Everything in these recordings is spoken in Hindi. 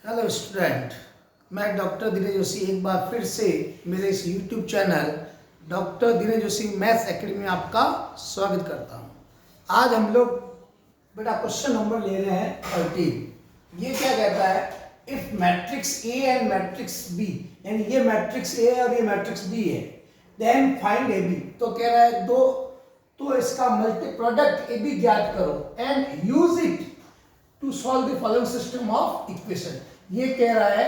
हेलो स्टूडेंट, मैं डॉक्टर दिनेश जोशी एक बार फिर से मेरे इस YouTube channel doctor Dinesh Joshi maths academy में आपका स्वागत करता हूं। आज हम लोग बेटा क्वेश्चन नंबर ले रहे हैं 13। ये क्या कहता है, if matrix A and matrix B, यानी ये मैट्रिक्स ए और ये मैट्रिक्स बी है, देन फाइंड ए बी। तो कह रहा है दो तो इसका मल्टी प्रोडक्ट ए बी ज्ञात करो and use it to solve the following system of equation. ये कह रहा है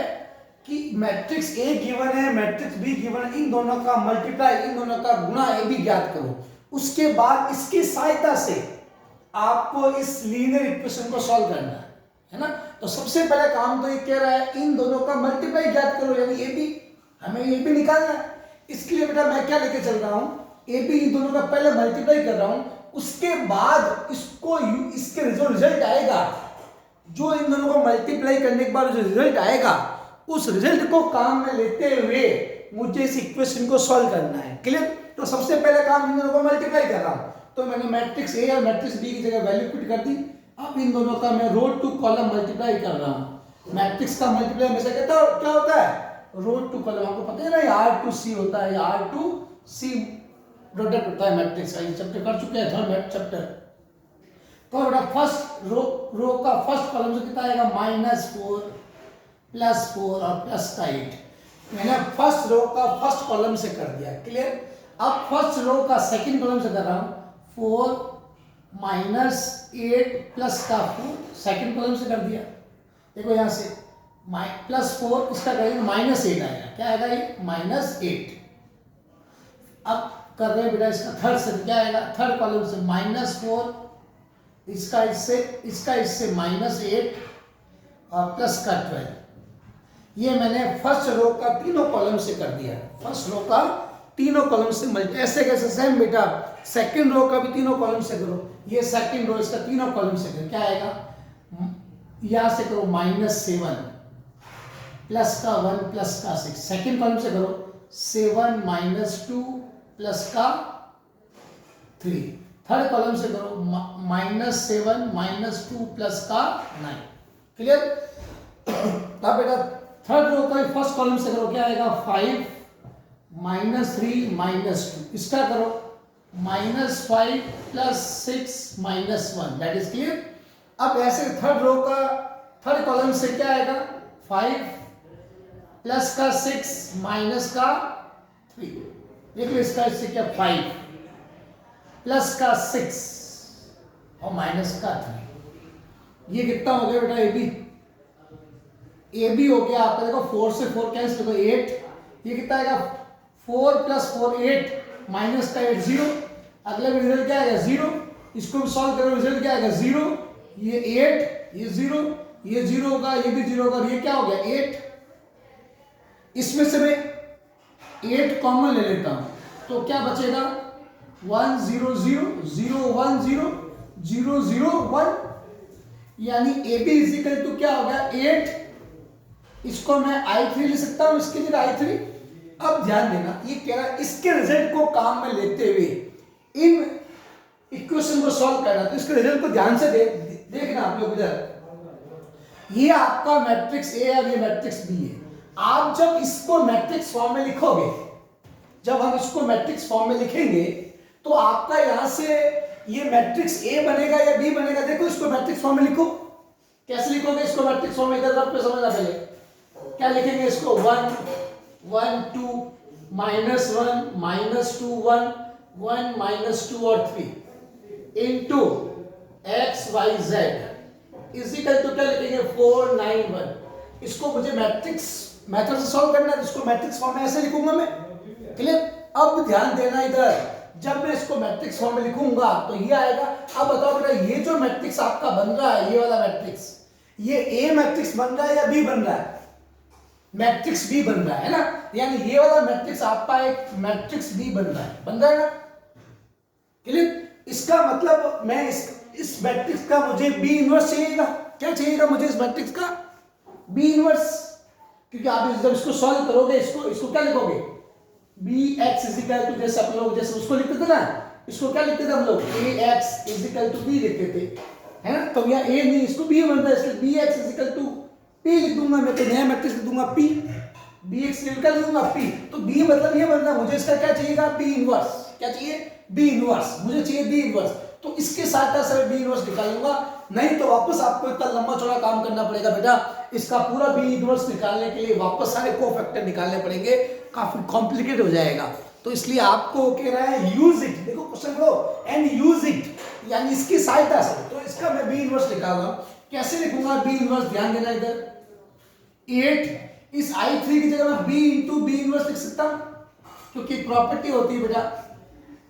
कि मैट्रिक्स ए गिवन है, मैट्रिक्स बी गिवन है, इन दोनों का मल्टीप्लाई, इन दोनों का गुणा ए बी ज्ञात करो। उसके बाद इसकी सहायता से आपको इस लीनियर इक्वेशन को सॉल्व करना है ना। तो सबसे पहला काम तो ये कह रहा है इन दोनों का मल्टीप्लाई ज्ञात करो, यानी ए बी, हमें ए बी निकालना है। इसके लिए बेटा मैं क्या लेके चल रहा हूं, ए बी इन दोनों का पहले मल्टीप्लाई कर रहा हूं, उसके बाद इसको इसके जो रिजल्ट आएगा, जो इन दोनों को मल्टीप्लाई करने के बाद जो रिजल्ट आएगा, उस रिजल्ट को काम में लेते हुए मुझे इस इक्वेशन को सॉल्व करना है। क्लियर? तो सबसे पहले काम इन दोनों को मल्टीप्लाई कर रहा हूं, तो मैंने मैट्रिक्स ए और मैट्रिक्स बी की जगह वैल्यू पुट कर दी। अब इन दोनों का मैं रो टू कॉलम मल्टीप्लाई कर रहा हूं। मैट्रिक्स का मल्टीप्लाई हमेशा क्या होता है, रो टू कॉलम। आपको पता है ना, आर टू सी होता है, आर टू सी प्रोडक्ट होता है मैट्रिक्स का। ये चैप्टर कर चुके हैं, थर्ड चैप्टर। तो बेटा फर्स्ट रो का फर्स्ट कॉलम से कितना आएगा, -4 +4 और +8। मैंने फर्स्ट रो का फर्स्ट कॉलम से कर दिया। क्लियर? अब फर्स्ट रो का सेकंड कॉलम से कर रहा हूं, 4 -8 +4 सेकंड कॉलम से कर दिया। देखो यहां से +4 इसका करेंगे -8 आएगा। क्या आएगा ये, -8। अब कर रहे हैं बेटा इसका थर्ड से, क्या आएगा थर्ड कॉलम से, -4 इसका इससे -8 और प्लस का 12। ये मैंने फर्स्ट रो का तीनों कॉलम से कर दिया। फर्स्ट रो का तीनों कॉलम से ऐसे कैसे, सेम बेटा सेकंड रो का भी तीनों कॉलम से करो। ये सेकंड रो इसका तीनों कॉलम से करो, क्या आएगा, यहां से करो -7 प्लस का 1 प्लस का 6। सेकंड कॉलम से करो 7 -2 प्लस का 3। थर्ड कॉलम से करो -7 -2 प्लस का 9। क्लियर? अब बेटा थर्ड रो का फर्स्ट कॉलम से करो, क्या आएगा 5 -3 -2। इसका करो -5 +6 -1। That is clear? अब ऐसे थर्ड रो का थर्ड कॉलम से क्या आएगा, 5 प्लस का 6 माइनस का 3। देखो इसका इससे क्या, 5 प्लस का 6 और माइनस का 3। ये कितना हो गया बेटा, ए बी हो गया आपका। देखो 4 से 4 कैंसिल, देखो 8। ये कितना आएगा, 4 + 4 8 माइनस का 8 0। अगले में रिजल्ट क्या आएगा, 0। इसको भी सॉल्व करो, रिजल्ट क्या आएगा 0। ये 8, ये 0, ये 0 होगा, ये भी 0 होगा। ये क्या हो गया 8। इसमें से मैं 8 कॉमन ले लेता हूं, तो क्या बचेगा 1 0 0 0 1 0 0 0 1, यानी ए बी इजिकल टू क्या हो गया 8। इसको मैं I3 ले सकता हूं, इसके लिए I3। अब ध्यान देना, ये कह रहा है इसके रिजल्ट को काम में लेते हुए इन इक्वेशन को सॉल्व करना। तो इसके रिजल्ट को ध्यान से देखना आप लोग। इधर ये आपका मैट्रिक्स ए और ये मैट्रिक्स बी है। आप जब इसको मैट्रिक्स फॉर्म में लिखोगे, जब हम इसको मैट्रिक्स फॉर्म में लिखेंगे, तो आपका यहां से ये मैट्रिक्स ए बनेगा या बी बनेगा। देखो इसको मैट्रिक्स फॉर्म में लिखो, कैसे लिखोगे इसको मैट्रिक्स फॉर्म में, इधर रफ पे समझना पहले। क्या लिखेंगे इसको, 1 1 2 -1 -2 1 1 -2 और 3 into x y z is equal to क्या लिखेंगे 4 9 1। इसको मुझे मैट्रिक्स मेथड से सॉल्व करना है, इसको मैट्रिक्स फॉर्म में ऐसे लिखूंगा मैं। क्लियर? अब ध्यान देना, इधर जब मैं इसको मैट्रिक्स फॉर्म में लिखूंगा तो ये आएगा। अब बताओ बेटा, ये जो मैट्रिक्स आपका बन रहा है, ये वाला मैट्रिक्स, ये ए मैट्रिक्स बन रहा है या बी बन रहा है, मैट्रिक्स बी बन रहा है ना। यानी ये वाला मैट्रिक्स आपका एक मैट्रिक्स बी बन रहा है ना। क्लियर? इसका मतलब मैं इस मैट्रिक्स का मुझे बी इनवर्स चाहिएगा। क्या चाहिएगा मुझे इस मैट्रिक्स का, बी इनवर्स। क्योंकि आप जब इसको सॉल्व करोगे, इसको क्या लिखोगे, bx इजिकल टू, जैसे आप लोग जैसे उसको लिखते थे ना, इसको क्या लिखते थे हम लोग, ax इजिकल टू b लिखते थे, है ना। तो यहाँ a नहीं, इसको b बनता है, इसलिए bx इजिकल टू P लिख दूंगा मैं, तो नया मैट्रिक्स लिख दूंगा P, Bx निकल दूंगा P। तो B मतलब ये बनता, मुझे इसका क्या चाहिएगा, B इनवर्स। क्या चाहिए, B इनवर्स, मुझे चाहिए B इनवर्स। तो इसके साथ साथ B इनवर्स निकालूंगा, नहीं तो वापस आपको इतना लंबा चौड़ा काम करना पड़ेगा बेटा। इसका पूरा B इनवर्स निकालने के लिए वापस सारे कोफैक्टर निकालने पड़ेंगे, काफी कॉम्प्लिकेटेड हो जाएगा। तो इसलिए आपको कह रहा है यूज इट, देखो क्वेश्चन पढ़ो, एंड यूज इट, यानी इसकी सहायता से। तो इसका मैं B इनवर्स निकालूंगा, कैसे लिखूंगा B इनवर्स, ध्यान देना इधर। 8 इस I3 की जगह मैं B इंटू B इनवर्स लिख सकता हूं, क्योंकि प्रॉपर्टी होती है बेटा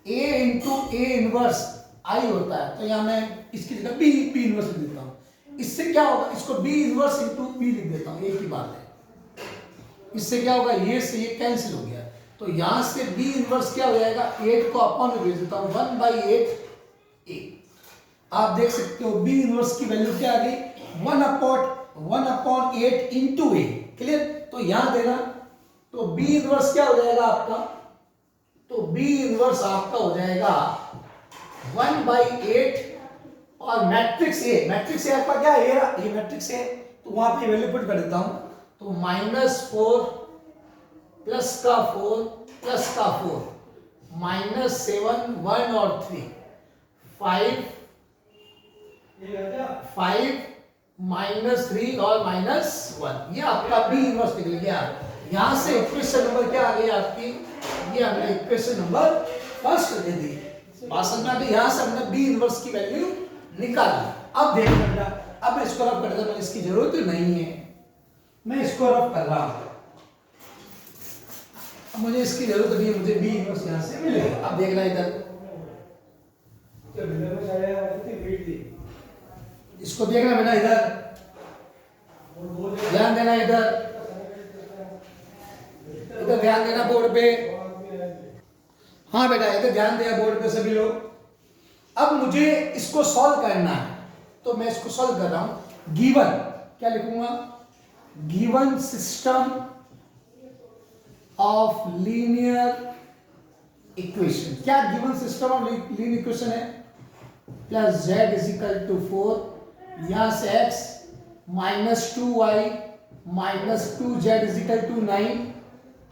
A into A inverse I होता है। तो यहां मैं इसकी जगह B इनवर्स लिख देता हूं। इससे क्या होगा, इसको B इनवर्स इंटू B लिख देता हूं, एक ही बात है। इससे क्या होगा, ये से ये कैंसिल हो गया, तो यहां से B इनवर्स क्या हो जाएगा, 8 को अपॉन में भेज देता हूं, 1/8 A। आप देख सकते हो B इनवर्स की वैल्यू क्या आ गई, 1/8 इंटू A। क्लियर, तो यहां देना, तो B इनवर्स क्या हो जाएगा आपका, तो B इनवर्स आपका हो जाएगा 1/8 और मैट्रिक्स A आपका क्या है, ये मैट्रिक्स A, तो वहां पे वैल्यू पुट कर देता हूं, तो -4 प्लस का 4 प्लस का 4 -7 1 और 3 5 -3 और -1, ये आपका B इनवर्स निकल गया। यहां से इक्वेशन नंबर क्या आ गई आपकी, ये हमने इक्वेशन नंबर फर्स्ट दे दी। बात समझ में आ गई, यहां से हमने B इनवर्स की वैल्यू निकाली। अब देखना बेटा, अब मैं इसको रफ कर देता हूं, इसकी जरूरत नहीं है, मैं इसको रफ कर रहा हूं, अब मुझे इसकी जरूरत नहीं है, मुझे B इनवर्स यहां से मिलेगा। अब देखना इधर, इसको देखना बेटा, इधर ध्यान देना, इधर ध्यान देना बोर्ड पे। हाँ बेटा इधर ध्यान देना बोर्ड पे सभी लोग। अब मुझे इसको सॉल्व करना है, तो मैं इसको सॉल्व कर रहा हूं। गिवन क्या लिखूंगा, given system of linear equation. क्या given system of linear equation है, plus z is equal to 4, यहां से x -2y -2z is equal to 9,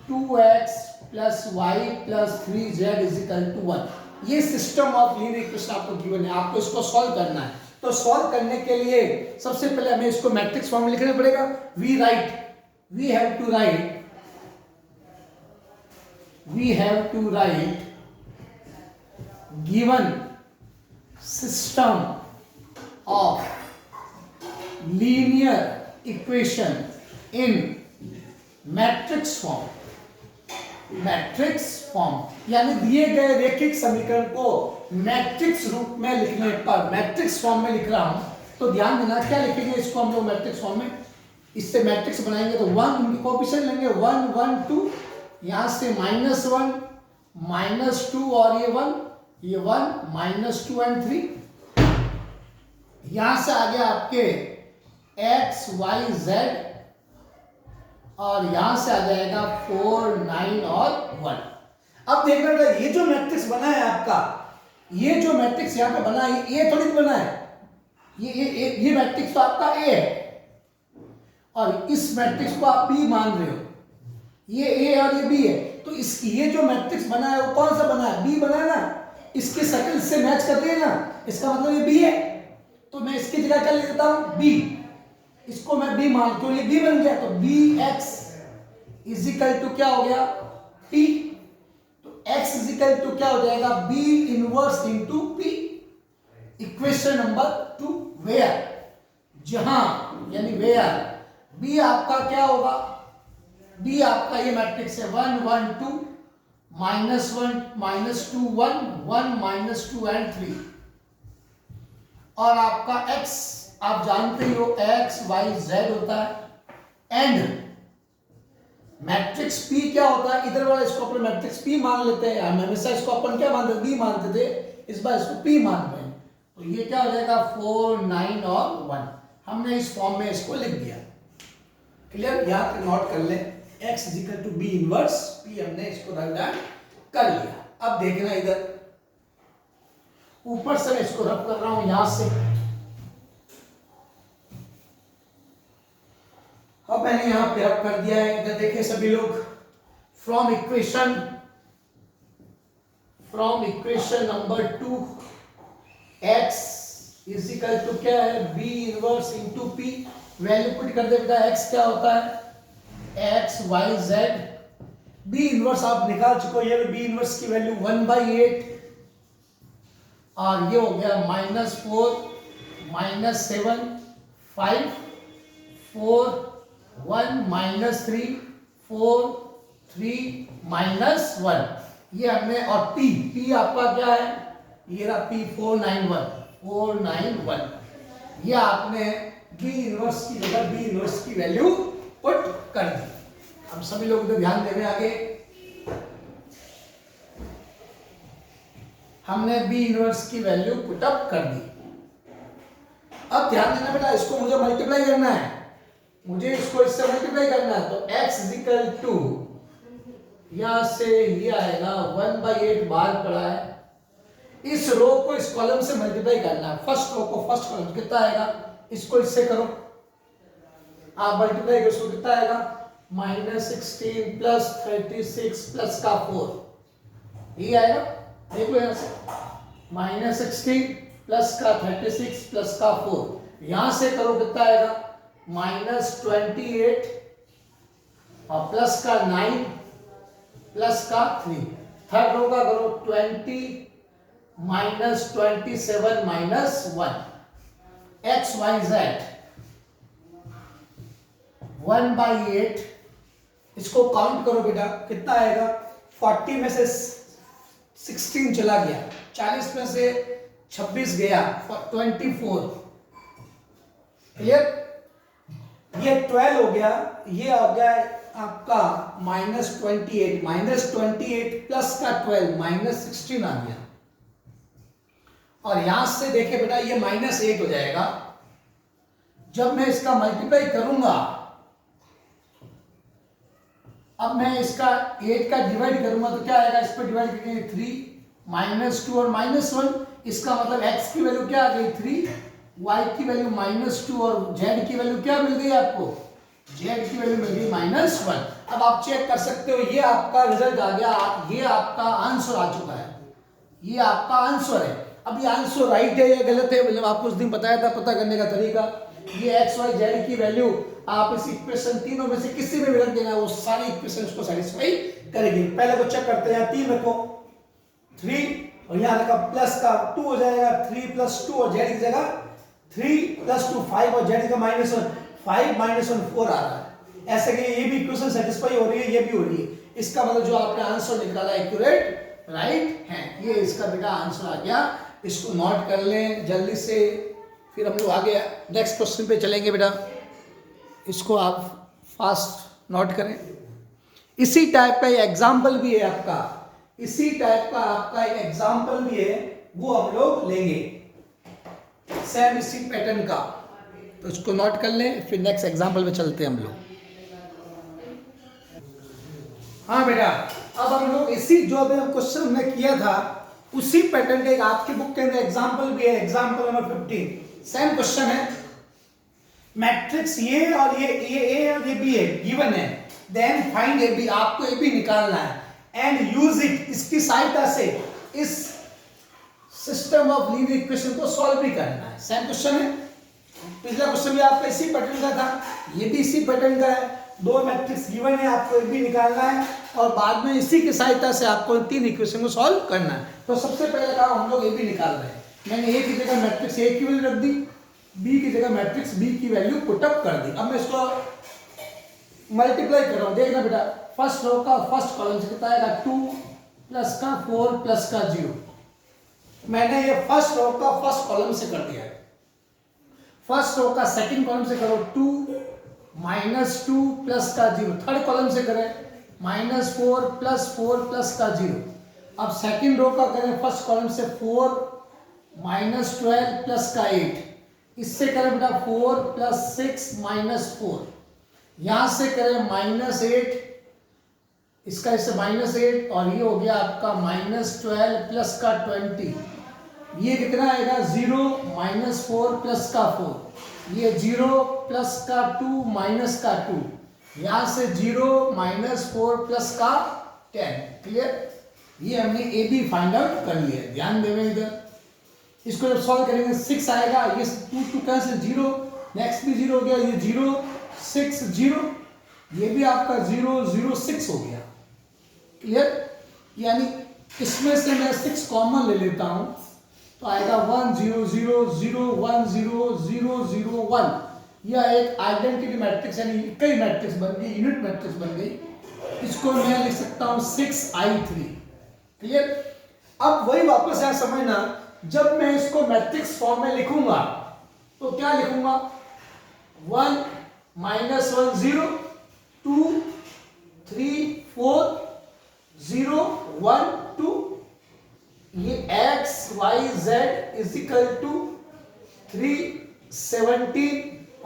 2x plus y plus 3z is equal to 1। ये सिस्टम ऑफ लीनियर इक्वेशन आपको गिवन है, आपको इसको सॉल्व करना है। तो सॉल्व करने के लिए सबसे पहले हमें इसको मैट्रिक्स फॉर्म में लिखना पड़ेगा। We have to write given system of linear equation in matrix form, यानी दिए गए रेखिक समीकरण को मैट्रिक्स रूप में लिखने पर, मैट्रिक्स फॉर्म में लिख रहा हूं, तो ध्यान देना क्या लिखेंगे इसको हम लोग मैट्रिक्स फॉर्म में। इससे मैट्रिक्स बनाएंगे तो 1 उनके कोएफिशिएंट लेंगे, 1 1 2, यहां से -1 -2 और ये 1 -2 एंड 3, यहां से आ गया आपके x y z, और यहां से आ जाएगा 4 9 और 1। अब देखना बेटा, ये जो मैट्रिक्स बना है आपका, ये जो मैट्रिक्स यहां पे बना है, ये थोड़ी बना है, ये मैट्रिक्स तो आपका A है, और इस मैट्रिक्स को आप B मान रहे हो, ये A और ये B है। तो इसकी ये जो मैट्रिक्स बना है वो कौन सा बना है, B बना है ना, इसके शक्ल से मैच कर रही है ना, इसका मतलब ये B है। तो मैं इसकी जगह क्या लिख देता हूं, B, इसको मैं B मान, क्यों ये B बन गया, तो Bx इज इक्वल टू क्या हो गया, P, तो x इज इक्वल टू क्या हो जाएगा, B inverse into P। Equation number 2, where, जहां, यानी वेयर B आपका क्या होगा, B आपका ये मैट्रिक्स है 1 1 2 -1 -2 1 1 -2 एंड 3, और आपका x आप जानते ही हो x y z होता है, एंड मैट्रिक्स P क्या होता है, इधर वाला इसको अपन मैट्रिक्स P मान लेते हैं, हम हमेशा इसको अपन क्या मानते थे, B मानते थे, इस बार इसको P मान रहे हैं। तो ये क्या हो जाएगा 4 9 और 1, हमने इस फॉर्म में इसको लिख दिया। क्लियर, यहां पे नोट कर ले, x is equal to B inverse P, हमने इसको रख डाल कर लिया। अब देखना इधर ऊपर से मैं इसको रब कर रहा हूं, यहां से अब मैंने यहाँ पे अब कर दिया है, इधर देखिए सभी लोग, from equation number 2 x is equal to क्या है, b inverse into p, value put कर दे बेटा। x क्या होता है, x y z, b inverse आप निकाल चुके हो, ये b इनवर्स की वैल्यू 1/8 और ये हो गया -4 -7 5 4 1 -3 4 3 -1, ये हमने, और p आपका क्या है, ये रहा p 491, ये आपने b इनवर्स की जगह b इनवर्स की वैल्यू पुट कर दी। अब सभी लोग तो ध्यान देवे, आगे हमने b इनवर्स की वैल्यू पुट अप कर दी। अब ध्यान देना बेटा, इसको मुझे मल्टीप्लाई करना है, मुझे इसको इससे मल्टीप्लाई करना है, तो x इज इक्वल टू, यहां से ये आएगा 1/8 बाहर पड़ा है, इस रो को इस कॉलम से मल्टीप्लाई करना है, फर्स्ट रो को फर्स्ट कॉलम, कितना आएगा, इसको इससे करो आप मल्टीप्लाई करो, इसको कितना आएगा, -16 प्लस 36 प्लस का 4, ये आएगा, देख लो यहां से, -16 प्लस का 36 प्लस का 4, यहां से करो कितना आएगा, -28 और प्लस का 9 प्लस का 3, थर्ड रो का करो 20 -27 -1, x y z 1/8, इसको काउंट करो बेटा, कितना आएगा, 40 में से 16 चला गया, 40 में से 26 गया, 24, क्लियर, ये 12 हो गया, ये हो गया आपका -28 प्लस का 12 -16 आ गया, और यहां से देखिए बेटा ये -8 हो जाएगा, जब मैं इसका मल्टीप्लाई करूंगा, अब मैं इसका 8 का डिवाइड करूंगा तो क्या आएगा, इस पर डिवाइड करेंगे 3 -2 और -1, इसका मतलब x की वैल्यू क्या आ गई 3, y की वैल्यू -2 और z की वैल्यू क्या मिल गई आपको, z की वैल्यू मिल गई -1। अब आप चेक कर सकते हो, ये आपका रिजल्ट आ गया, ये आपका आंसर आ चुका है, ये आपका आंसर है। अब ये आंसर राइट है या गलत है, मतलब आपको उस दिन बताया था पता करने का तरीका, ये x y z की वैल्यू आप इस इक्वेशन तीनों में से किसी में भी रख देना, वो सारी इक्वेशंस को सेटिस्फाई करेगी। पहले को चेक करते हैं, 3 रखो 3 और यहाँ रखा प्लस का 2 हो जाएगा, 3 + 2 और z की जगह 3 + 2 5 और z का -1, 5 -1 4 आ रहा है, ऐसे कि ये भी इक्वेशन सेटिस्फाई हो रही है, ये भी हो रही है, इसका मतलब जो आपने आंसर निकाला एक्यूरेट राइट है, ये इसका बेटा आंसर आ गया। इसको नोट कर लें जल्दी से, फिर हम लोग आगे नेक्स्ट क्वेश्चन पे चलेंगे बेटा, इसको आप फास्ट नोट करें। इसी टाइप का एग्जाम्पल भी है आपका, इसी टाइप का आपका एक एग्जाम्पल भी है, वो हम लोग लेंगे सेम इसी पैटर्न का, तो इसको नोट कर लें, फिर नेक्स्ट एग्जाम्पल पे चलते हैं हम लोग। हाँ बेटा, अब हम लोग इसी जो अभी क्वेश्चन हमने किया था उसी पैटर्न का एक आपकी बुक के अंदर एग्जाम्पल भी है, एग्जाम्पल नंबर 15, सेम क्वेश्चन है, मैट्रिक्स ये और ये ए और ये बी है, गिवन है, देन फाइंड ए बी, आपको ए बी निकालना है, एंड यूज इट, इसकी सहायता से इस सिस्टम ऑफ लीनियर इक्वेशन को सॉल्व भी करना है। सेम क्वेश्चन है, पिछला क्वेश्चन भी आपका इसी पैटर्न का था, ये भी इसी पैटर्न का है, दो मैट्रिक्स गिवन है, आपको ए बी निकालना है और बाद में इसी की सहायता से आपको तीन इक्वेशन को सॉल्व करना है। तो सबसे पहले काम हम लोग ए बी निकाल रहे हैं, मैंने ए की जगह मैट्रिक्स ए की वैल्यू रख दी, बी की जगह मैट्रिक्स बी की वैल्यू पुट अप कर दी। अब मैं इसको मल्टीप्लाई कर रहा हूं, देखना बेटा, फर्स्ट रो का फर्स्ट कॉलम से कितना आएगा 2 प्लस का 4 प्लस का 0, मैंने ये फर्स्ट रो का फर्स्ट कॉलम से कर दिया है, फर्स्ट रो का सेकंड कॉलम से करो 2 -2 प्लस का 0, थर्ड कॉलम से करें -4 प्लस 4 प्लस का 0। अब सेकंड रो का करें फर्स्ट कॉलम से 4 -12 प्लस का 8, इससे करें बेटा 4 प्लस 6 -4, यहां से करें -8, इसका इससे -8 और ये हो गया आपका -12 प्लस का 20, ये कितना आएगा 0 -4 प्लस का 4, ये 0 प्लस का 2 माइनस का 2, यहां से 0 माइनस 4 प्लस का 10। क्लियर? ये हमने ए बी फाइंड आउट कर लिया। ध्यान देवे इधर, इसको जब सॉल्व करेंगे 6 आएगा, ये 2 कैंसिल 0, नेक्स्ट भी 0 हो गया, ये 0 6 0, ये भी आपका 0 0 6 हो गया। क्लियर? यानी इसमें से मैं 6 कॉमन ले लेता हूं तो आएगा 1 0 0 0 1 0 0 0 1। यह एक आइडेंटिटी मैट्रिक्स यानी कई मैट्रिक्स बन गई, यूनिट मैट्रिक्स बन गई। इसको मैं लिख सकता हूं 6i3। क्लियर? अब वही वापस यहां समझना, जब मैं इसको मैट्रिक्स फॉर्म में लिखूंगा तो क्या लिखूंगा? 1 माइनस 1 0 2 3 4 0 1 2। ये x y z is equal to 3 17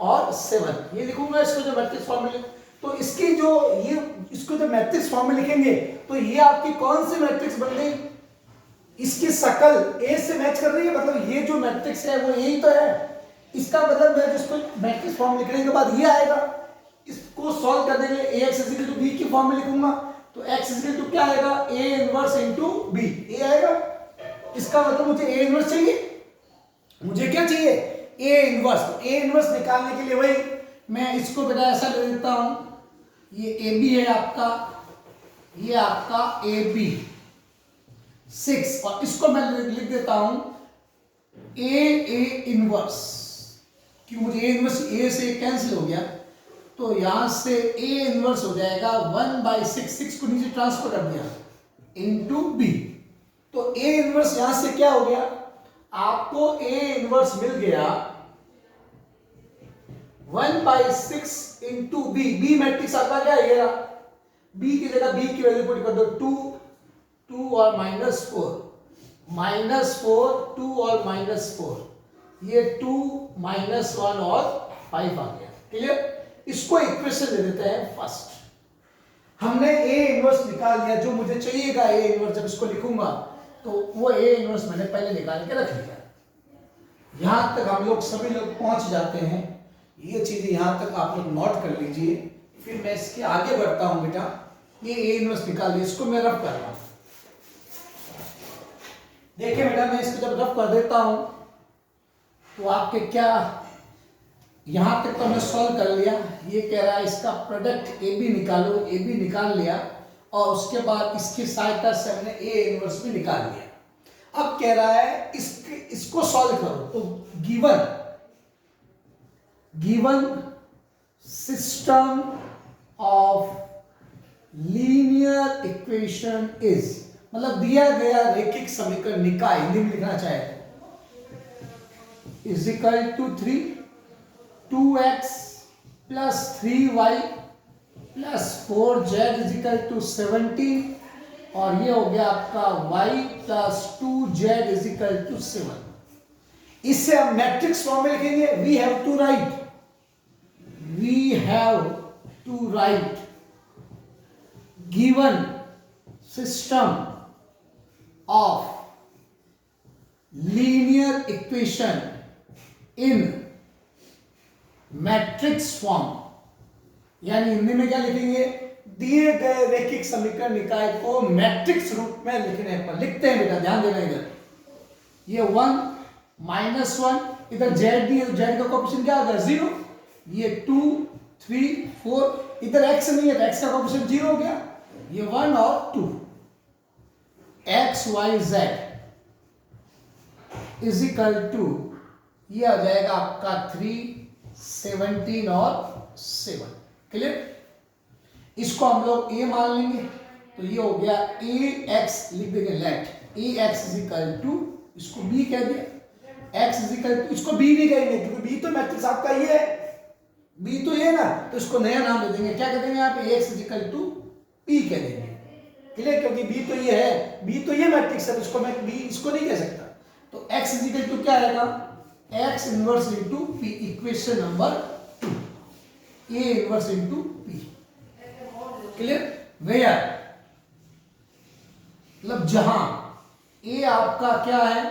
और 7, ये लिखूंगा इसको जो मैट्रिक्स फॉर्म में। तो इसकी जो ये इसको जो मैट्रिक्स फॉर्म में लिखेंगे तो ये आपकी कौन सी मैट्रिक्स बन गई? इसकी शकल ए से मैच कर रही है, मतलब ये जो मैट्रिक्स है वो यही तो है। इसका मतलब मैं जिसको मैट्रिक्स फॉर्म लिखने के बाद ये आएगा, इसको सॉल्व कर देंगे ax is equal to b की फॉर्म में लिखूंगा तो x इज इक्वल टू क्या आएगा? a इनवर्स इनटू b, ये आएगा। इसका मतलब मुझे a इनवर्स चाहिए, मुझे क्या चाहिए? a inverse. तो a इनवर्स निकालने के लिए वही मैं इसको बेटा ऐसा ले लेता हूं, ये ab है आपका, ये आपका ab 6, और इसको मैं लिख देता हूं a इनवर्स, क्यों? मुझे a इनवर्स a से कैंसिल हो गया तो यहां से a इनवर्स हो जाएगा 1/6, 6 को नीचे ट्रांसफर कर दिया इनटू b। तो a इनवर्स यहां से क्या हो गया? आपको a इनवर्स मिल गया 1/6 इनटू b। b मैट्रिक्स आपका क्या है? ये रहा। b की जगह b की वैल्यू पुट कर दो, 2 और -4 2 और -4, ये 2 -1 और 5 आ गया। क्लियर? इसको इक्वेशन दे देते हैं फर्स्ट। हमने a इनवर्स निकाल लिया, जो मुझे चाहिएगा a इनवर्स, जब इसको लिखूंगा तो वो a इनवर्स मैंने पहले निकाल के रख लिया। यहां तक हम लोग सभी लोग पहुंच जाते हैं, ये चीजें यहां तक आप लोग नोट कर लीजिए। फिर मैं इसके आगे बढ़ता हूं बेटा। ये a इनवर्स निकाल लिया, इसको मैं रफ कर रहा हूं। देखिए बेटा, मैं इसको जब रफ कर देता हूं तो आपके क्या, यहां तक तो मैं सॉल्व कर लिया। ये कह रहा है इसका प्रोडक्ट ए बी निकालो, ए बी निकाल लिया, और उसके बाद इसकी सहायता से हमने ए इनवर्स भी निकाल लिया। अब कह रहा है इसको सॉल्व करो, तो given system of linear equation is, मतलब दिया गया रैखिक समीकरण निकाय, हिंदी में लिखना चाहे is equal to 2x plus 3y plus 4z is equal to 17, और ये हो गया आपका y plus 2z is equal to 7। इससे हम मैट्रिक्स फॉर्म में लिखेंगे। We have to write given system of linear equation in matrix form, यानी हिंदी में क्या लिखेंगे? दिए गए रैखिक समीकरण निकाय को मैट्रिक्स रूप में लिखने पर। लिखते हैं बेटा, ध्यान देना इधर, ये 1 -1, इधर z दी है तो z का कोएफिशिएंट क्या होगा? 0। ये 2 3 4, इधर x नहीं है तो x का कोएफिशिएंट 0 हो गया। ये 1 और 2, x y z is equal to, ये आ जाएगा आपका 3 17 और 7। क्लियर? इसको हम लोग a मान लेंगे तो ये हो गया ax, लिख देंगे let ax is equal to, इसको b कह दिया, x इज इक्वल टू, इसको b नहीं कहेंगे क्योंकि b तो मैट्रिक्स आपका ये है, b तो ये ना, तो इसको नया नाम दे देंगे। क्या कह देंगे आप? ax is equal to p कह देंगे। क्लियर? क्योंकि b तो ये है, b तो ये मैट्रिक्स है, तो इसको मैं b इसको नहीं कह सकता। तो x इज इक्वल टू क्या आएगा? x inverse into p, equation number 2, a inverse into p। Clear? Where, मतलब जहां a आपका क्या है?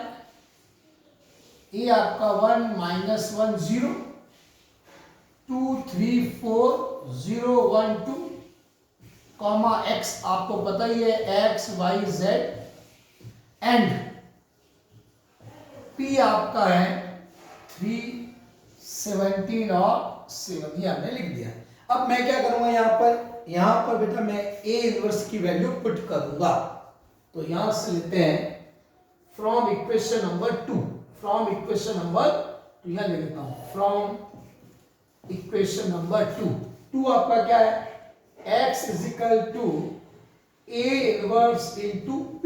a आपका 1 -1 0, 234,012 कॉमा x आपको पता ही है x y z and p आपका है 317 और 7, ये हमने लिख दिया। अब मैं क्या करूंगा यहां पर बेटा मैं a इनवर्स की वैल्यू पुट करूंगा। तो यहां से लेते हैं from equation number 2, from equation number 2 यहां ले लेता हूं, फ्रॉम इक्वेशन नंबर 2 आपका क्या है x is equal to a inverse into p,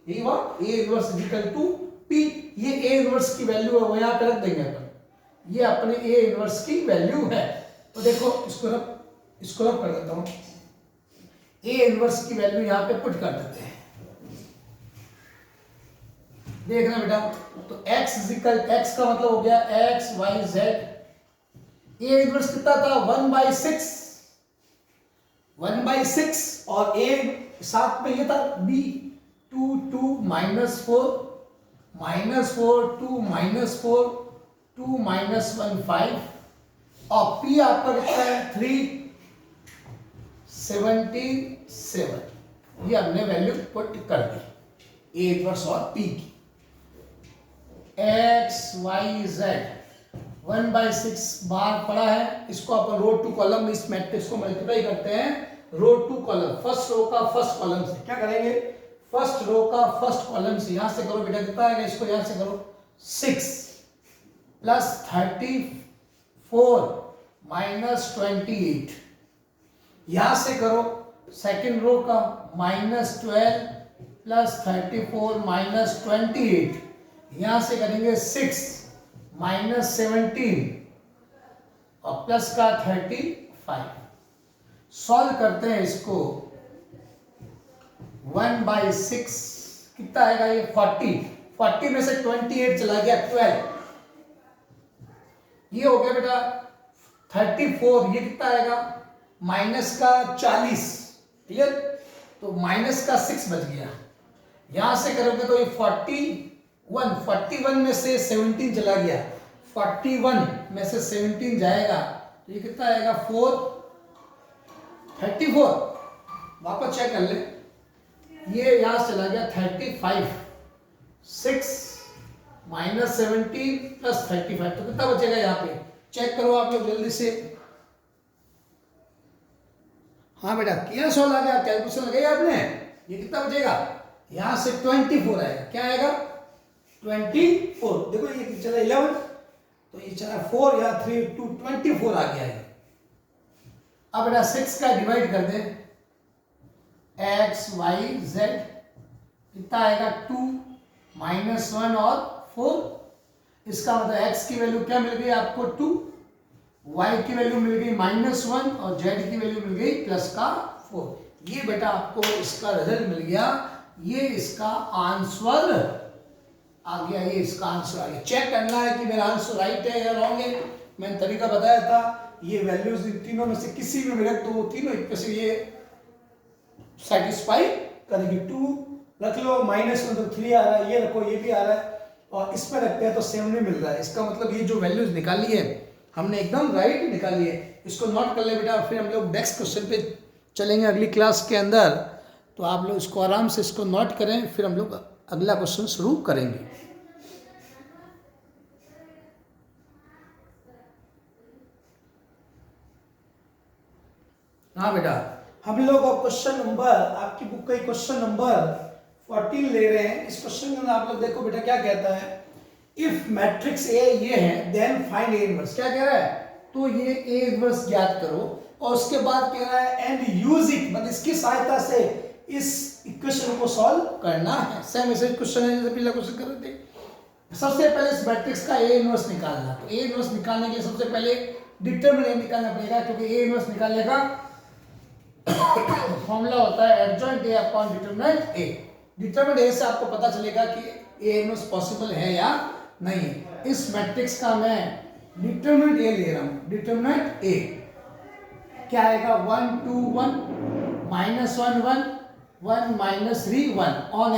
यही बात, a inverse is equal to p। ये a इनवर्स की वैल्यू है वो यहां पे रख देंगे अपन, ये अपने a इनवर्स की वैल्यू है। तो देखो इसको रख कर देता हूं, a इनवर्स की वैल्यू यहां पे पुट कर देते हैं, देखना बेटा। तो x इज इक्वल, x का मतलब हो गया x y z, a inverse कितना था 1/6, 1/6 और a साथ में ये था b 2 2 -4 -4 2 -4 2 -1 5 और p आपका कितना है 3 17 7। ये हमने वैल्यू पुट कर दी a इनवर्स और p की। x y z 1/6 बार पड़ा है, इसको अपन रो टू कॉलम इस मैट्रिक्स को मल्टीप्लाई करते हैं रो टू कॉलम, फर्स्ट रो का फर्स्ट कॉलम से। क्या करेंगे फर्स्ट रो का फर्स्ट कॉलम से, यहां से करो बेटा कितना आएगा, इसको यहां से करो 6 प्लस 34 माइनस 28, यहां से करो सेकंड रो का -12 प्लस 34 माइनस 28, यहां से करेंगे 6 माइनस 17 और प्लस का 35। सॉल्व करते हैं इसको 1/6 कितना आएगा ये 40 में से 28 चला गया 12, ये हो गया बेटा 34, ये कितना आएगा माइनस का 40, क्लियर। तो माइनस का 6 बच गया, यहां से करोगे तो ये 41 में से 17 चला गया, 41 में से 17 जाएगा तो ये कितना आएगा 34। वापस चेक कर ले, ये यहां चला गया 35, 6 माइनस 17 प्लस 35, तो कितना बचेगा यहाँ पे चेक करो आप लोग जल्दी से। हाँ बेटा किया सॉल्व आ गया, कैलकुलेशन लगाई आपने, ये कितना बचेगा यहां से 24 आएगा, क्या आएगा 24। देखो ये चला 11 तो ये चला 4 या 3 2 24 आ गया है। अब बेटा 6 का डिवाइड कर दे x y z कितना आएगा 2 -1 और 4, इसका मतलब x की वैल्यू क्या मिल गई आपको 2, y की वैल्यू मिल गई -1 और z की वैल्यू मिल गई प्लस का 4। ये बेटा आपको इसका रिजल्ट मिल गया, ये इसका आंसर आ गया, ये इसका आंसर आ गया। चेक करना है कि मेरा आंसर राइट है या रॉन्ग है, मैंने तरीका बताया था। ये वैल्यूज तीनों में से किसी में भी रख दो, वो तीनों एक से ये सेटिस्फाई करेगी। 2 रख लो, -1 तो 3 आ रहा है, ये रखो ये भी आ रहा है, और इस पर रखते हैं तो 7 मिल रहा है। इसका मतलब ये जो वैल्यूज निकाली है हमने एकदम राइट निकाली है। इसको नोट कर ले बेटा, फिर हम लोग नेक्स्ट क्वेश्चन पे चलेंगे अगली क्लास के अंदर, तो आप लोग इसको आराम से इसको नोट करें, फिर हम लोग अगला क्वेश्चन शुरू करेंगे। हाँ बेटा, हम लोग क्वेश्चन नंबर आपकी बुक का क्वेश्चन नंबर 14 ले रहे हैं। इस क्वेश्चन के अंदर आप लोग देखो बेटा क्या कहता है, इफ मैट्रिक्स ए ये है देन फाइंड ए इनवर्स। क्या कह रहा है, तो ये ए इनवर्स ज्ञात करो, और उसके बाद कह रहा है एंड यूज इट, मतलब इसकी सहायता से इस इक्वेशन को सॉल्व करना है। सेम ऐसे क्वेश्चन है जैसे पहला क्वेश्चन कर रहे थे। सबसे पहले इस मैट्रिक्स का ए इनवर्स निकालना, तो ए इनवर्स निकालने के लिए सबसे पहले डिटरमिनेंट निकालना पड़ेगा, क्योंकि ए इनवर्स निकालने का फॉर्मूला होता है adjoint A upon determinant A. Determinant A से आपको पता चलेगा कि ए इनवर्स पॉसिबल है या नहीं। इस मैट्रिक्स का मैं डिटरमिनेंट ए ले रहा हूं, डिटरमिनेंट ए क्या आएगा 1 2 1 -1 1 1 -3 1 ऑन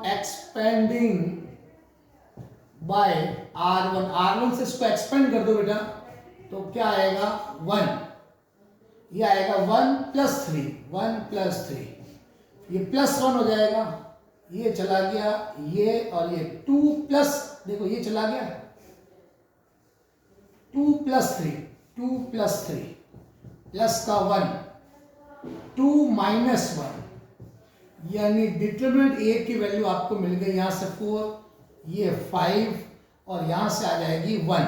एक्सपेंडिंग बाय R1 से इसको एक्सपेंड कर दो बेटा, तो क्या आएगा 1, ये आएगा 1+3, ये +1 हो जाएगा, ये चला गया, ये और ये 2 प्लस, देखो ये चला गया 2+3 प्लस का 1, 2 - 1, यानी डिटरमिनेंट ए की वैल्यू आपको मिल गई यहां से 4, ये 5 और यहां से आ जाएगी 1,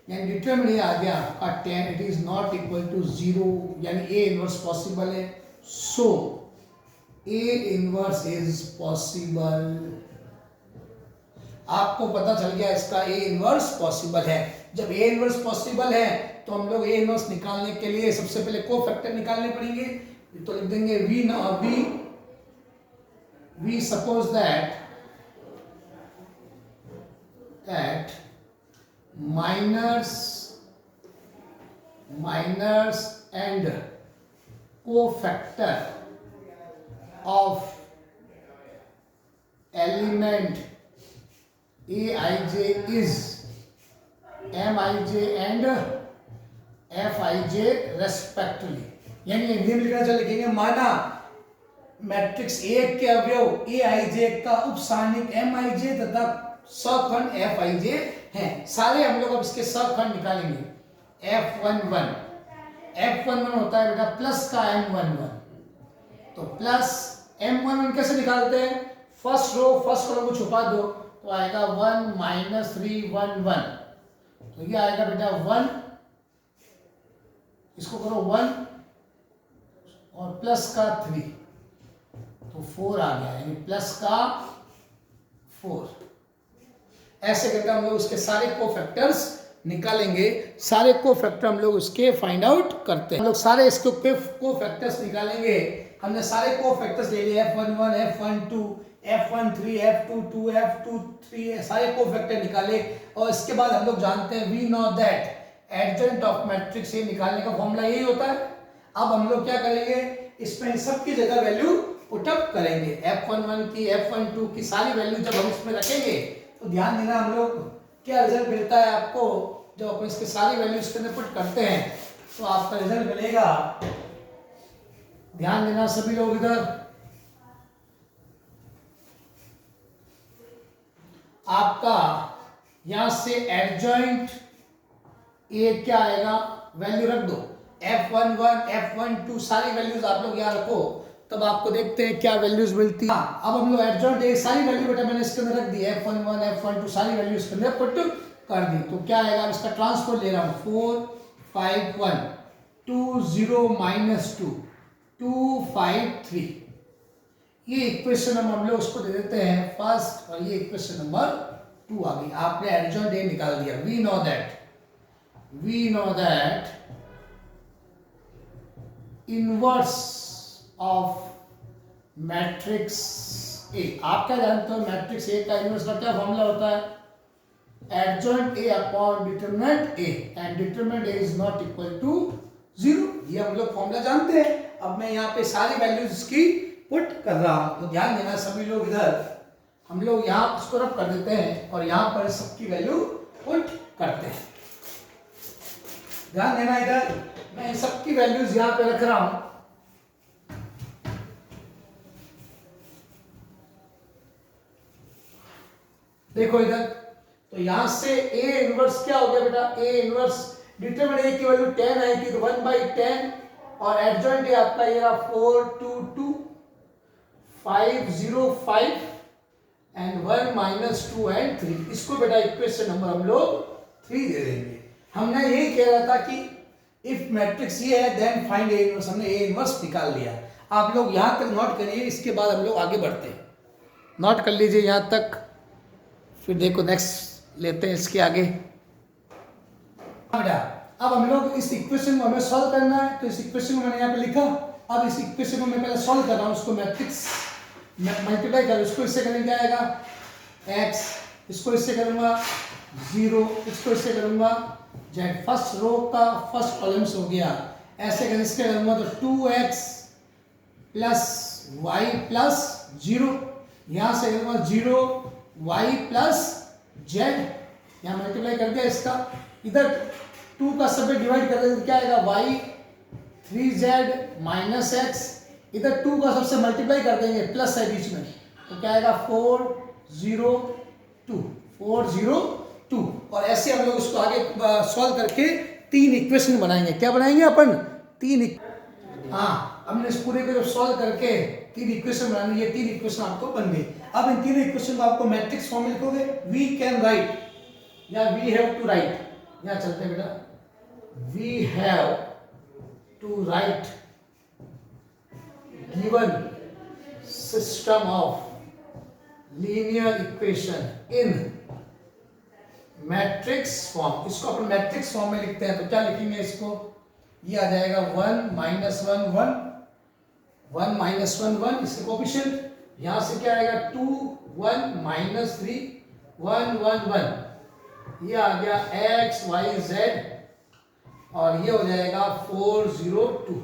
यानी डिटरमिनेंट ए आ गया आपका 10, it is not equal to 0, यानी ए इनवर्स पॉसिबल है, so A inverse is possible. आपको पता चल गया इसका ए इनवर्स पॉसिबल है। जब ए इनवर्स पॉसिबल है तो हम लोग ए इनवर्स निकालने के लिए सबसे पहले कोफैक्टर निकालने पड़ेंगे, तो लिख देंगे we suppose that minors and cofactor of element Aij is Mij and Fij respectively, यानी हिंदी में लिखना चाहिए, लिखेंगे माना मैट्रिक्स ए के अवयव Aij का उपसारणिक Mij तथा सखंड Fij हैं। सारे हम लोग अब इसके सखंड निकालेंगे। F11 होता है बेटा प्लस का M11, तो प्लस M11 कैसे निकालते हैं, फर्स्ट कॉलम को छुपा दो तो आएगा 1 - 3 1 1, तो ये आएगा बेटा 1, इसको करो 1 और प्लस का 3 तो 4 आ गया, यानी प्लस का 4। ऐसे करके हम लोग उसके सारे कोफैक्टर्स निकालेंगे, सारे कोफैक्टर हम लोग उसके फाइंड आउट करते हैं। हम लोग सारे इसके कोफैक्टर्स निकालेंगे। हमने सारे कोफैक्टर्स ले लिए, F11 F12 F13 F22 F23, सारे कोफैक्टर निकाले और इसके बाद हम लोग जानते हैं we know that adjoint of matrix A निकालने का फॉर्मूला यही होता है। अब हम लोग क्या करेंगे, इसमें सबकी जगह वैल्यू पुटअप करेंगे। F11 की F12 की सारी वैल्यू जब हम इसमें रखेंगे तो ध्यान देना हम लोग क्या रिजल्ट मिलता है आपको, जब अपन इसके सारी वैल्यू इसके अंदर पुट करते हैं तो आपका रिजल्ट मिलेगा, ध्यान देना सभी लोग इधर, आपका यहां से एडजॉइंट ए क्या आएगा, वैल्यू रख दो F11 F12 सारी वैल्यूज आप लोग यहाँ रखो, तब आपको देखते हैं क्या वैल्यूज मिलती है। अब हम लोग एडजॉइंट ए सारी वैल्यू बेटा मैंने इसके अंदर रख दी, F11 F12 सारी वैल्यू इसके अंदर पुट कर दी, तो क्या आएगा, इसका ट्रांसपोज ले रहा हूं 4 5 1 2 0 -2 2 5 3, ये इक्वेशन हम लोग उसको दे देते हैं फर्स्ट, और ये इक्वेशन नंबर 2 आ गई। आपने एडजॉइंट ए निकाल दिया। We know that inverse of matrix A, आप क्या जानते हो मैट्रिक्स ए का इनवर्स का क्या फॉर्मूला होता है, adjoint A upon determinant A, and determinant A is not equal to 0, ये हम लोग फॉर्मूला जानते हैं। अब मैं यहाँ पे सारी वैल्यूज इसकी पुट कर रहा हूं, तो ध्यान देना सभी लोग इधर, हम लोग यहाँ इसको रब कर देते हैं और यहाँ पर सबकी वैल्यू पुट करते हैं। ध्यान देना इधर, मैं इन सबकी वैल्यूज यहाँ पे रख रहा हूं, देखो इधर, तो यहां से ए इनवर्स क्या हो गया बेटा, ए इनवर्स डिटरमिनेंट ए की वैल्यू 10 आई थी तो 1/10, और एडजॉइंट ए आपका ये रहा 4 2 2 5 0 5 एंड 1 -2 एंड 3, इसको बेटा इक्वेशन नंबर हम लोग 3 दे देंगे। हमने यही कह रहा था कि इफ मैट्रिक्स ये है देन फाइंड ए इनवर्स, हमने ए इनवर्स निकाल लिया। आप लोग यहां तक नोट करिए, इसके बाद हम लोग आगे बढ़ते हैं, नोट कर लीजिए यहां तक, फिर देखो नेक्स्ट लेते हैं इसके आगे। बेटा अब हम लोग इस इक्वेशन को हमें सॉल्व करना है, तो इस इक्वेशन को मैंने यहाँ पे लिखा। अब इस इक्वेशन को मैं पहले सॉल्व कर रहा हूँ, उसको मैट्रिक्स मल्टीप्लाई कर, इसको इससे करेंगे क्या आएगा x, इसको इससे करूंगा 0, इसको इससे करूंगा z, फर्स्ट रो का फर्स्ट कॉलम हो गया। ऐसे कर इसके करूंगा तो 2x + y + 0, यहां से करूंगा 0 y + जेड, यहाँ मल्टीप्लाई कर दिया इसका, इधर 2 का सब डिवाइड कर देंगे, क्या आएगा वाई 3z माइनस एक्स, इधर 2 का सबसे मल्टीप्लाई कर देंगे, प्लस है बीच में, तो क्या आएगा 402। और ऐसे हम लोग इसको आगे सॉल्व करके 3 इक्वेशन बनाएंगे। क्या बनाएंगे अपन? 3। हाँ, हमने इस पूरे को जब सॉल्व करके 3 इक्वेशन बनानी, ये 3 इक्वेशन आपको बन गई। अब इन 3 इक्वेशन को आपको मैट्रिक्स फॉर्म में लिखोगे, वी कैन राइट या वी हैव टू राइट, यहाँ चलते हैं बेटा, we have to write given system of linear equation in matrix form. इसको अपन मैट्रिक्स फॉर्म में लिखते हैं, तो क्या लिखेंगे इसको? ये आ जाएगा 1 -1 1 1 -1 1, इसके कोएफिशिएंट, यहां से क्या आएगा 2 1 -3 1 1 1, ये आ गया x y z, और ये हो जाएगा 402।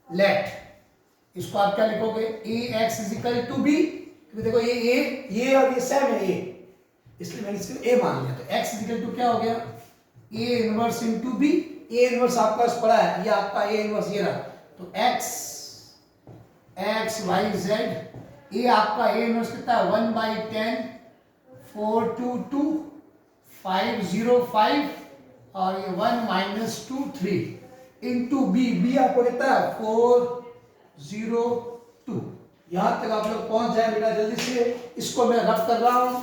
लेट इसको आप क्या लिखोगे? ax = b, क्योंकि देखो ये और ये सेम है, ये इसलिए मैंने इसको a मान लिया, तो x = क्या हो गया? a inverse into b। a inverse आपका पड़ा है, ये आपका a इनवर्स ये रहा, तो x y z, a आपका a इनवर्स कितना है? 1/10 422 505, और ये 1 - 2 3 इनटू b आपको कितना है? 402। यहां तक आप लोग पहुंच जाए बेटा जल्दी से। इसको मैं रफ कर रहा हूं,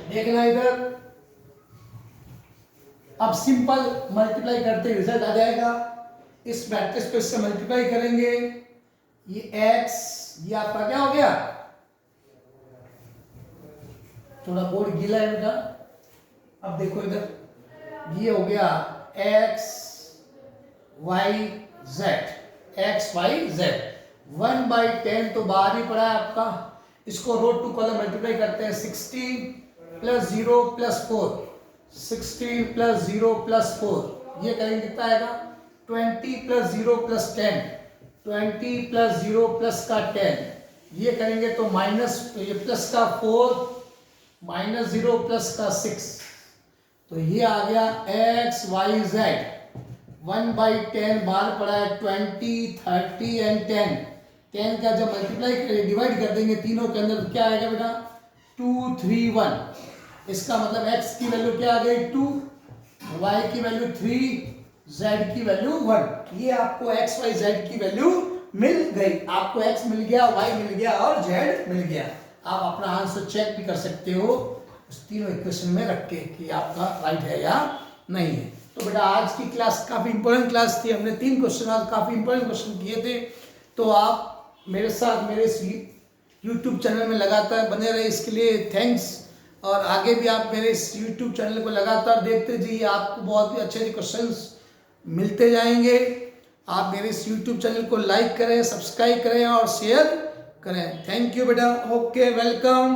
देखना इधर। अब सिंपल मल्टीप्लाई करते रिजल्ट आ जाएगा। इस मैट्रिक्स को इससे मल्टीप्लाई करेंगे, ये x, ये आपका क्या हो गया? थोड़ा बोर्ड गीला है बेटा, अब देखो इधर, ये हो गया x y z 1/10, तो बाहर ही पड़ा है आपका। इसको रो टू कॉलम मल्टीप्लाई करते हैं, 16 + 0 + 4, 16 + 0 + 4, ये करेंगे कितना आएगा? 20 + 0 + 10, 20 + 0 + का 10, ये करेंगे तो माइनस, ये प्लस का 4 -0 + का 6, तो ये आ गया x y z 1/10, बाहर पड़ा है 20 30 एंड 10। 10 का जब मल्टीप्लाई करें, डिवाइड कर देंगे तीनों के अंदर, तो क्या आएगा बेटा? 2 3 1। इसका मतलब x की वैल्यू क्या आ गई? 2, y की वैल्यू 3, z की वैल्यू 1। ये आपको x y z की वैल्यू मिल गई। आपको x मिल गया, y मिल गया और z मिल गया। आप अपना आंसर चेक भी कर सकते हो उस तीनों इक्वेशन में रख के कि आपका राइट है या नहीं है। तो बेटा आज की क्लास काफ़ी इंपॉर्टेंट क्लास थी, हमने 3 क्वेश्चन आज काफ़ी इंपॉर्टेंट क्वेश्चन किए थे। तो आप मेरे साथ मेरे इस यूट्यूब चैनल में लगातार बने रहे, इसके लिए थैंक्स। और आगे भी आप मेरे इस यूट्यूब चैनल को लगातार देखते जाइए, आपको बहुत ही अच्छे क्वेश्चंस मिलते जाएंगे। आप मेरे इस यूट्यूब चैनल को लाइक करें, सब्सक्राइब करें और शेयर करें। थैंक यू बेटा, ओके, वेलकम।